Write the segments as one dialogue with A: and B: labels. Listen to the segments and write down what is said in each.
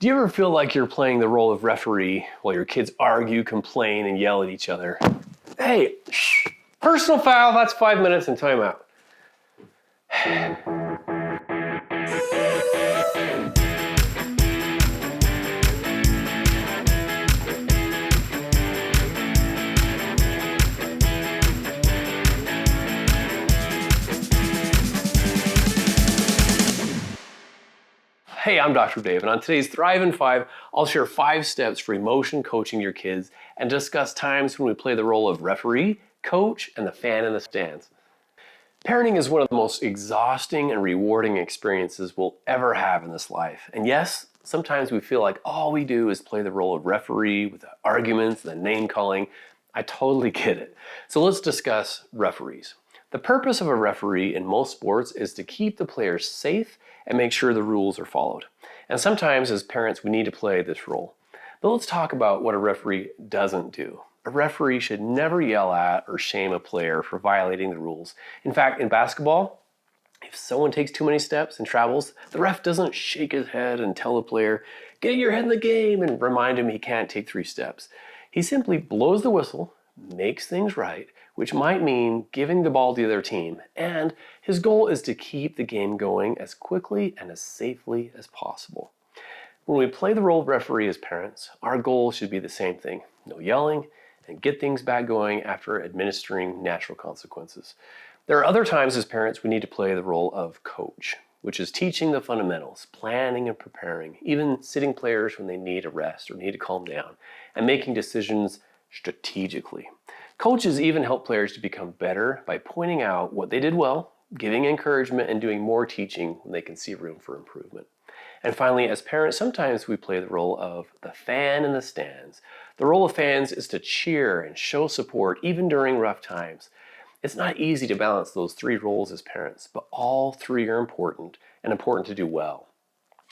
A: Do you ever feel like you're playing the role of referee while your kids argue, complain, and yell at each other? Hey, shh, personal foul, that's 5 minutes and timeout. Hey, I'm Dr. Dave, and on today's Thrive in 5, I'll share 5 steps for emotion coaching your kids and discuss times when we play the role of referee, coach, and the fan in the stands. Parenting is one of the most exhausting and rewarding experiences we'll ever have in this life. And yes, sometimes we feel like all we do is play the role of referee with the arguments and the name calling. I totally get it. So let's discuss referees. The purpose of a referee in most sports is to keep the players safe and make sure the rules are followed. And sometimes as parents, we need to play this role. But let's talk about what a referee doesn't do. A referee should never yell at or shame a player for violating the rules. In fact, in basketball, if someone takes too many steps and travels, the ref doesn't shake his head and tell the player, "Get your head in the game," and remind him he can't take 3 steps. He simply blows the whistle, makes things right, which might mean giving the ball to the other team, and his goal is to keep the game going as quickly and as safely as possible. When we play the role of referee as parents, our goal should be the same thing: no yelling, and get things back going after administering natural consequences. There are other times as parents we need to play the role of coach, which is teaching the fundamentals, planning and preparing, even sitting players when they need a rest or need to calm down, and making decisions strategically. Coaches even help players to become better by pointing out what they did well, giving encouragement, and doing more teaching when they can see room for improvement. And finally, as parents, sometimes we play the role of the fan in the stands. The role of fans is to cheer and show support even during rough times. It's not easy to balance those 3 roles as parents, but all 3 are important and important to do well.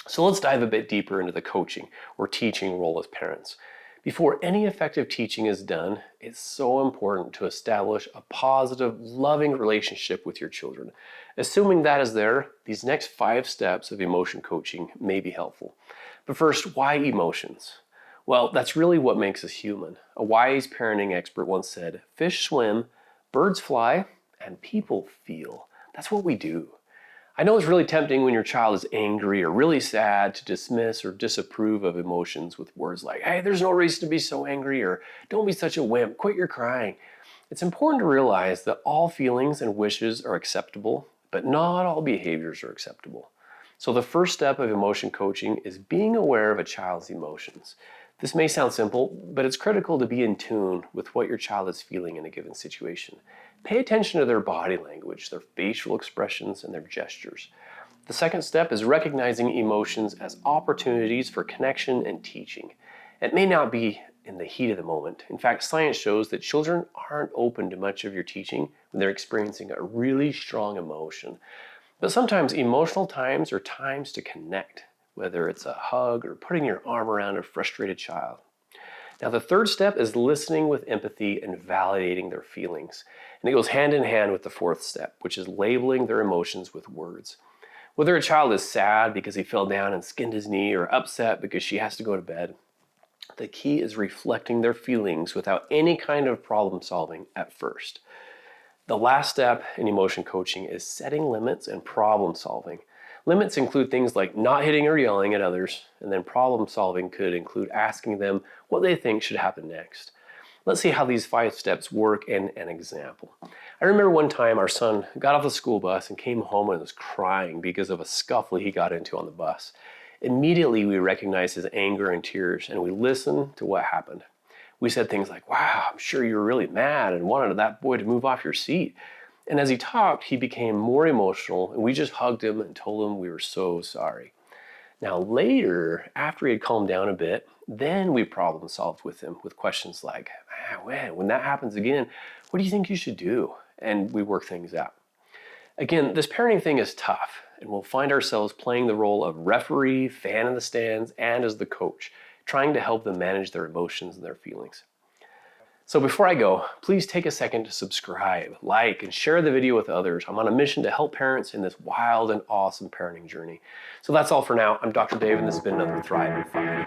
A: So let's dive a bit deeper into the coaching or teaching role as parents. Before any effective teaching is done, it's so important to establish a positive, loving relationship with your children. Assuming that is there, these next 5 steps of emotion coaching may be helpful. But first, why emotions? Well, that's really what makes us human. A wise parenting expert once said, "Fish swim, birds fly, and people feel." That's what we do. I know it's really tempting when your child is angry or really sad to dismiss or disapprove of emotions with words like, "Hey, there's no reason to be so angry," or "Don't be such a wimp, quit your crying." It's important to realize that all feelings and wishes are acceptable, but not all behaviors are acceptable. So the first step of emotion coaching is being aware of a child's emotions. This may sound simple, but it's critical to be in tune with what your child is feeling in a given situation. Pay attention to their body language, their facial expressions, and their gestures. The second step is recognizing emotions as opportunities for connection and teaching. It may not be in the heat of the moment. In fact, science shows that children aren't open to much of your teaching when they're experiencing a really strong emotion. But sometimes emotional times are times to connect, whether it's a hug or putting your arm around a frustrated child. Now, the third step is listening with empathy and validating their feelings. And it goes hand in hand with the fourth step, which is labeling their emotions with words. Whether a child is sad because he fell down and skinned his knee or upset because she has to go to bed, the key is reflecting their feelings without any kind of problem solving at first. The last step in emotion coaching is setting limits and problem solving. Limits include things like not hitting or yelling at others, and then problem solving could include asking them what they think should happen next. Let's see how these 5 steps work in an example. I remember one time our son got off the school bus and came home and was crying because of a scuffle he got into on the bus. Immediately we recognized his anger and tears, and we listened to what happened. We said things like, "Wow, I'm sure you were really mad and wanted that boy to move off your seat." And as he talked, he became more emotional, and we just hugged him and told him we were so sorry. Now later, after he had calmed down a bit, then we problem solved with him with questions like, when that happens again, what do you think you should do?" And we work things out. Again, this parenting thing is tough, and we'll find ourselves playing the role of referee, fan in the stands, and as the coach, trying to help them manage their emotions and their feelings. So before I go, please take a second to subscribe, like, and share the video with others. I'm on a mission to help parents in this wild and awesome parenting journey. So that's all for now. I'm Dr. Dave, and this has been another Thrive in 5.